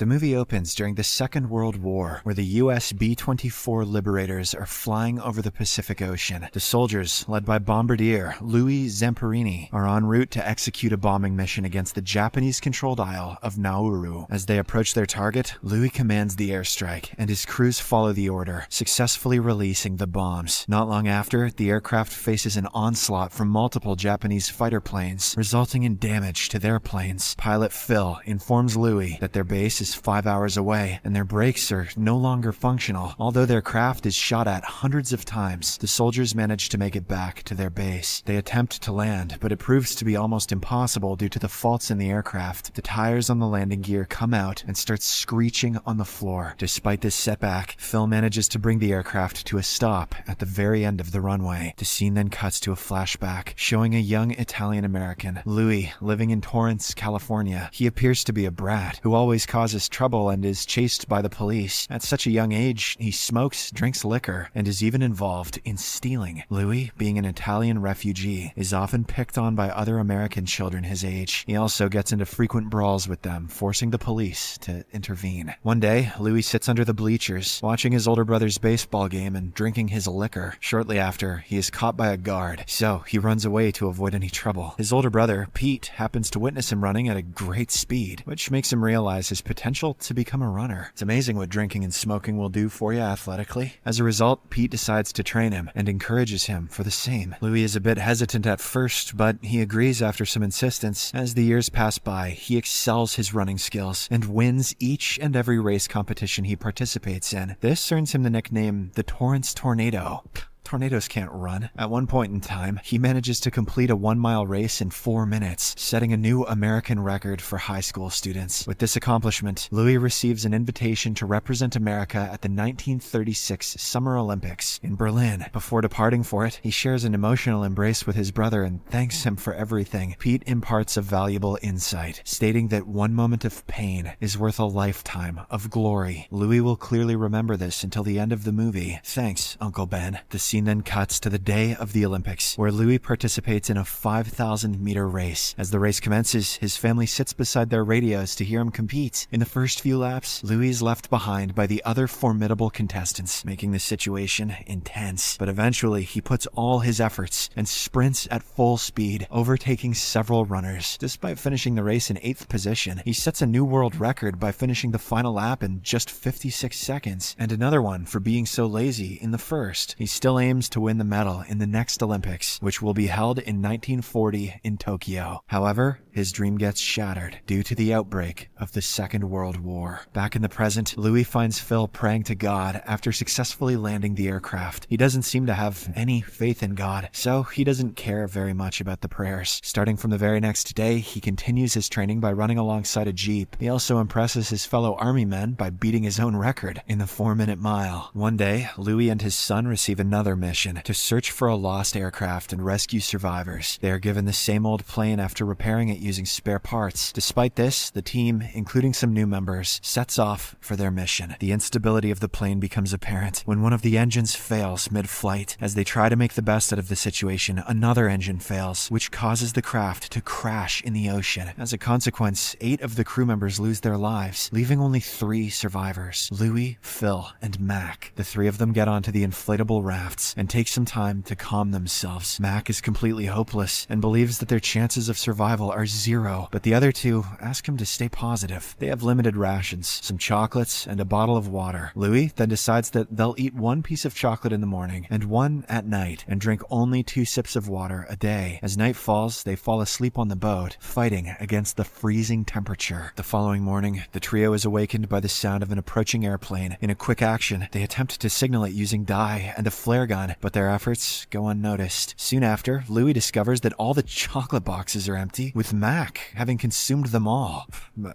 The movie opens during the Second World War, where the U.S. B-24 Liberators are flying over the Pacific Ocean. The soldiers, led by Bombardier Louie Zamperini, are en route to execute a bombing mission against the Japanese-controlled Isle of Nauru. As they approach their target, Louie commands the airstrike, and his crews follow the order, successfully releasing the bombs. Not long after, the aircraft faces an onslaught from multiple Japanese fighter planes, resulting in damage to their planes. Pilot Phil informs Louie that their base is 5 hours away, and their brakes are no longer functional. Although their craft is shot at hundreds of times, the soldiers manage to make it back to their base. They attempt to land, but it proves to be almost impossible due to the faults in the aircraft. The tires on the landing gear come out and start screeching on the floor. Despite this setback, Phil manages to bring the aircraft to a stop at the very end of the runway. The scene then cuts to a flashback, showing a young Italian-American, Louie, living in Torrance, California. He appears to be a brat who always causes trouble and is chased by the police. At such a young age, he smokes, drinks liquor, and is even involved in stealing. Louie, being an Italian refugee, is often picked on by other American children his age. He also gets into frequent brawls with them, forcing the police to intervene. One day, Louie sits under the bleachers, watching his older brother's baseball game and drinking his liquor. Shortly after, he is caught by a guard, so he runs away to avoid any trouble. His older brother, Pete, happens to witness him running at a great speed, which makes him realize his potential to become a runner. It's amazing what drinking and smoking will do for you athletically. As a result, Pete decides to train him and encourages him for the same. Louie is a bit hesitant at first, but he agrees after some insistence. As the years pass by, he excels his running skills and wins each and every race competition he participates in. This earns him the nickname the Torrance Tornado. Tornadoes can't run. At one point in time, he manages to complete a 1-mile race in 4 minutes, setting a new American record for high school students. With this accomplishment, Louie receives an invitation to represent America at the 1936 Summer Olympics in Berlin. Before departing for it, he shares an emotional embrace with his brother and thanks him for everything. Pete imparts a valuable insight, stating that one moment of pain is worth a lifetime of glory. Louie will clearly remember this until the end of the movie. Thanks, Uncle Ben. The scene then cuts to the day of the Olympics, where Louie participates in a 5,000-meter race. As the race commences, his family sits beside their radios to hear him compete. In the first few laps, Louie is left behind by the other formidable contestants, making the situation intense. But eventually, he puts all his efforts and sprints at full speed, overtaking several runners. Despite finishing the race in 8th position, he sets a new world record by finishing the final lap in just 56 seconds, and another one for being so lazy in the first. He still aims to win the medal in the next Olympics, which will be held in 1940 in Tokyo. However, his dream gets shattered due to the outbreak of the Second World War. Back in the present, Louie finds Phil praying to God after successfully landing the aircraft. He doesn't seem to have any faith in God, so he doesn't care very much about the prayers. Starting from the very next day, he continues his training by running alongside a Jeep. He also impresses his fellow army men by beating his own record in the 4-minute mile. One day, Louie and his son receive another mission to search for a lost aircraft and rescue survivors. They are given the same old plane after repairing it using spare parts. Despite this, the team, including some new members, sets off for their mission. The instability of the plane becomes apparent when one of the engines fails mid-flight. As they try to make the best out of the situation, another engine fails, which causes the craft to crash in the ocean. As a consequence, 8 of the crew members lose their lives, leaving only 3 survivors: Louie, Phil, and Mac. The 3 of them get onto the inflatable rafts and take some time to calm themselves. Mac is completely hopeless and believes that their chances of survival are 0, but the other 2 ask him to stay positive. They have limited rations, some chocolates, and a bottle of water. Louie then decides that they'll eat 1 piece of chocolate in the morning and 1 at night, and drink only 2 sips of water a day. As night falls, they fall asleep on the boat, fighting against the freezing temperature. The following morning, the trio is awakened by the sound of an approaching airplane. In a quick action, they attempt to signal it using dye and a flare gun, but their efforts go unnoticed. Soon after, Louie discovers that all the chocolate boxes are empty, with Mac having consumed them all.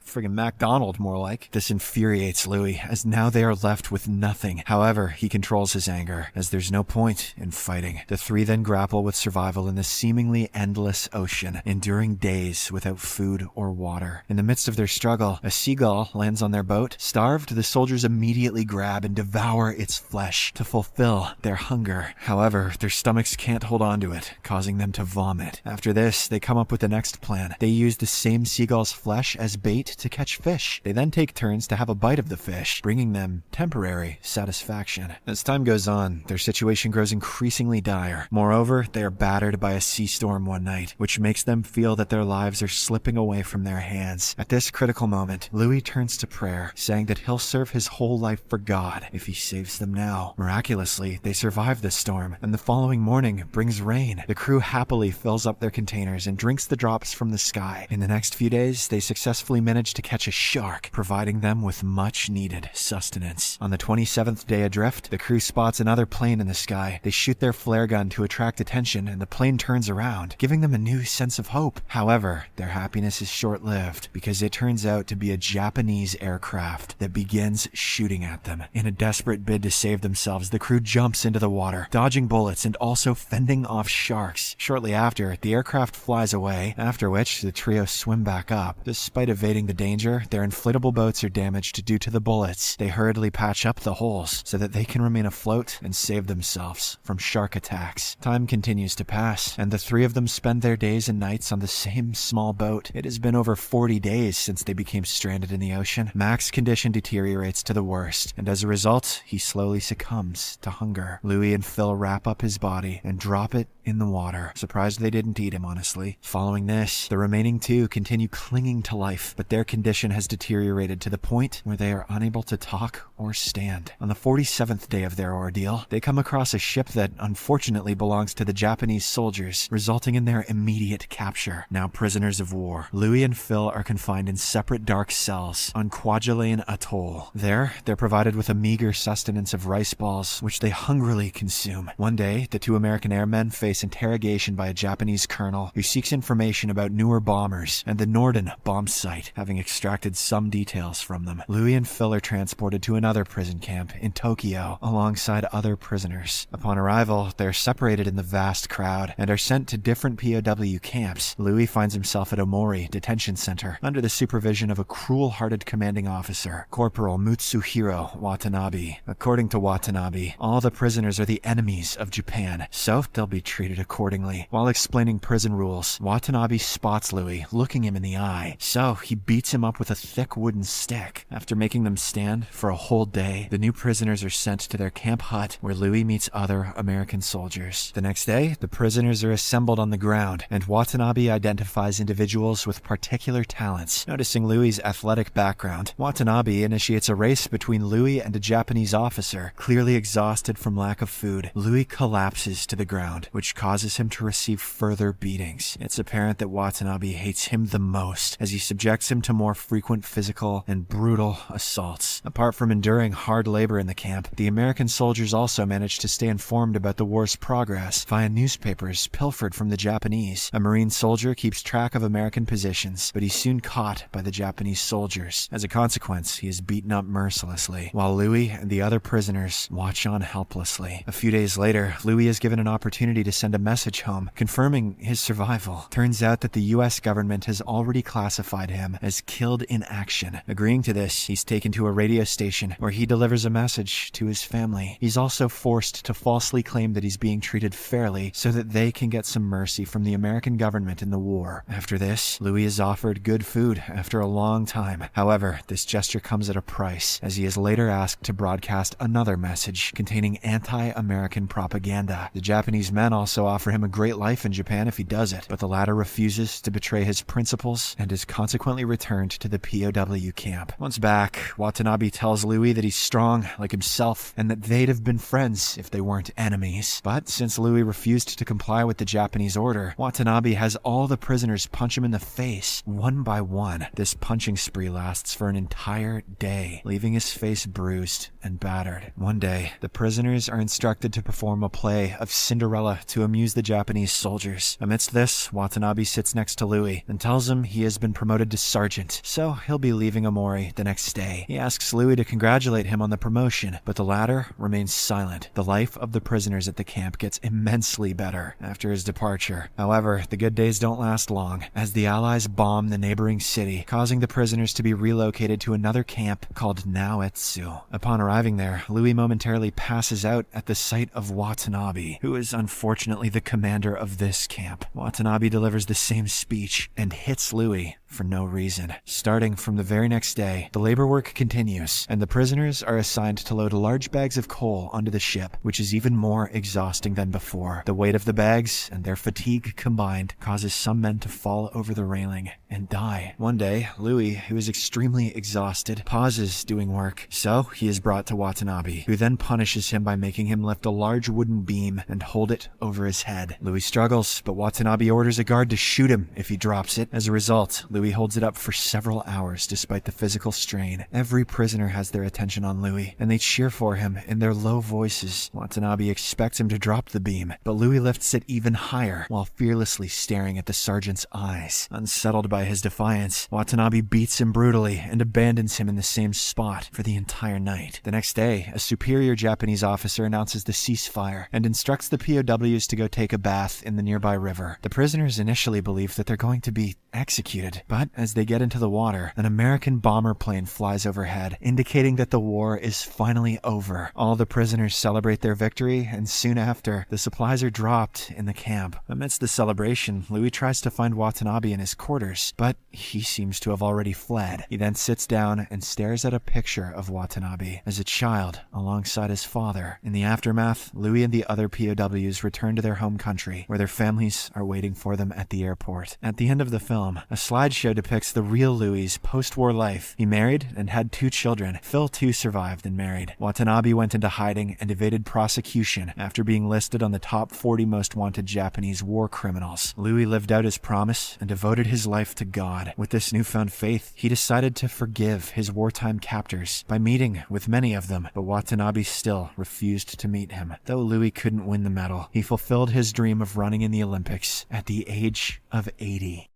Friggin' MacDonald, more like. This infuriates Louie, as now they are left with nothing. However, he controls his anger, as there's no point in fighting. The 3 then grapple with survival in the seemingly endless ocean, enduring days without food or water. In the midst of their struggle, a seagull lands on their boat. Starved, the soldiers immediately grab and devour its flesh to fulfill their hunger. hunger. However, their stomachs can't hold on to it, causing them to vomit. After this, they come up with the next plan. They use the same seagull's flesh as bait to catch fish. They then take turns to have a bite of the fish, bringing them temporary satisfaction. As time goes on, their situation grows increasingly dire. Moreover, they are battered by a sea storm one night, which makes them feel that their lives are slipping away from their hands. At this critical moment, Louie turns to prayer, saying that he'll serve his whole life for God if he saves them now. Miraculously, they survive the storm, and the following morning brings rain. The crew happily fills up their containers and drinks the drops from the sky. In the next few days, they successfully manage to catch a shark, providing them with much-needed sustenance. On the 27th day adrift, the crew spots another plane in the sky. They shoot their flare gun to attract attention, and the plane turns around, giving them a new sense of hope. However, their happiness is short-lived, because it turns out to be a Japanese aircraft that begins shooting at them. In a desperate bid to save themselves, the crew jumps into the water, dodging bullets and also fending off sharks. Shortly after, the aircraft flies away, after which the trio swim back up. Despite evading the danger, their inflatable boats are damaged due to the bullets. They hurriedly patch up the holes so that they can remain afloat and save themselves from shark attacks. Time continues to pass, and the three of them spend their days and nights on the same small boat. It has been over 40 days since they became stranded in the ocean. Mac's condition deteriorates to the worst, and as a result, he slowly succumbs to hunger. Louie and Phil wrap up his body and drop it in the water. Surprised they didn't eat him, honestly. Following this, the remaining two continue clinging to life, but their condition has deteriorated to the point where they are unable to talk or stand. On the 47th day of their ordeal, they come across a ship that unfortunately belongs to the Japanese soldiers, resulting in their immediate capture. Now prisoners of war, Louie and Phil are confined in separate dark cells on Kwajalein Atoll. There, they're provided with a meager sustenance of rice balls, which they hungrily consume. One day, the two American airmen face interrogation by a Japanese colonel who seeks information about newer bombers and the Norden bomb site, having extracted some details from them. Louie and Phil are transported to another prison camp in Tokyo alongside other prisoners. Upon arrival, they're separated in the vast crowd and are sent to different POW camps. Louie finds himself at Omori Detention Center under the supervision of a cruel-hearted commanding officer, Corporal Mutsuhiro Watanabe. According to Watanabe, all the prisoners are the enemies of Japan, so they'll be treated accordingly. While explaining prison rules, Watanabe spots Louie, looking him in the eye, so he beats him up with a thick wooden stick. After making them stand for a whole day, the new prisoners are sent to their camp hut where Louie meets other American soldiers. The next day, the prisoners are assembled on the ground, and Watanabe identifies individuals with particular talents. Noticing Louie's athletic background, Watanabe initiates a race between Louie and a Japanese officer. Clearly exhausted from lack of food, Louie collapses to the ground, which causes him to receive further beatings. It's apparent that Watanabe hates him the most, as he subjects him to more frequent physical and brutal assaults. Apart from enduring hard labor in the camp, the American soldiers also manage to stay informed about the war's progress via newspapers pilfered from the Japanese. A Marine soldier keeps track of American positions, but he's soon caught by the Japanese soldiers. As a consequence, he is beaten up mercilessly, while Louie and the other prisoners watch on helplessly. A few days later, Louie is given an opportunity to send a message home, confirming his survival. Turns out that the US government has already classified him as killed in action. Agreeing to this, he's taken to a radio station where he delivers a message to his family. He's also forced to falsely claim that he's being treated fairly so that they can get some mercy from the American government in the war. After this, Louie is offered good food after a long time. However, this gesture comes at a price, as he is later asked to broadcast another message containing anti-American propaganda. The Japanese men also offer him a great life in Japan if he does it, but the latter refuses to betray his principles and is consequently returned to the POW camp. Once back, Watanabe tells Louie that he's strong like himself and that they'd have been friends if they weren't enemies. But since Louie refused to comply with the Japanese order, Watanabe has all the prisoners punch him in the face, one by one. This punching spree lasts for an entire day, leaving his face bruised and battered. One day, the prisoners are instructed to perform a play of Cinderella to to amuse the Japanese soldiers. Amidst this, Watanabe sits next to Louie and tells him he has been promoted to sergeant, so he'll be leaving Omori the next day. He asks Louie to congratulate him on the promotion, but the latter remains silent. The life of the prisoners at the camp gets immensely better after his departure. However, the good days don't last long, as the Allies bomb the neighboring city, causing the prisoners to be relocated to another camp called Naoetsu. Upon arriving there, Louie momentarily passes out at the sight of Watanabe, who is unfortunately the commander of this camp. Watanabe delivers the same speech and hits Louie for no reason. Starting from the very next day, the labor work continues, and the prisoners are assigned to load large bags of coal onto the ship, which is even more exhausting than before. The weight of the bags and their fatigue combined causes some men to fall over the railing and die. One day, Louie, who is extremely exhausted, pauses doing work, so he is brought to Watanabe, who then punishes him by making him lift a large wooden beam and hold it over his head. Louie struggles, but Watanabe orders a guard to shoot him if he drops it. As a result, Louie holds it up for several hours despite the physical strain. Every prisoner has their attention on Louie, and they cheer for him in their low voices. Watanabe expects him to drop the beam, but Louie lifts it even higher while fearlessly staring at the sergeant's eyes. Unsettled by his defiance, Watanabe beats him brutally and abandons him in the same spot for the entire night. The next day, a superior Japanese officer announces the ceasefire and instructs the POWs to go take a bath in the nearby river. The prisoners initially believe that they're going to be executed, but as they get into the water, an American bomber plane flies overhead, indicating that the war is finally over. All the prisoners celebrate their victory, and soon after, the supplies are dropped in the camp. Amidst the celebration, Louie tries to find Watanabe in his quarters, but he seems to have already fled. He then sits down and stares at a picture of Watanabe as a child alongside his father. In the aftermath, Louie and the other POWs return to their home country, where their families are waiting for them at the airport. At the end of the film, a slideshow depicts the real Louie's post-war life. He married and had 2 children. Phil too survived and married. Watanabe went into hiding and evaded prosecution after being listed on the top 40 most wanted Japanese war criminals. Louie lived out his promise and devoted his life to God. With this newfound faith, he decided to forgive his wartime captors by meeting with many of them, but Watanabe still refused to meet him. Though Louie couldn't win the medal, he fulfilled his dream of running in the Olympics at the age of 80.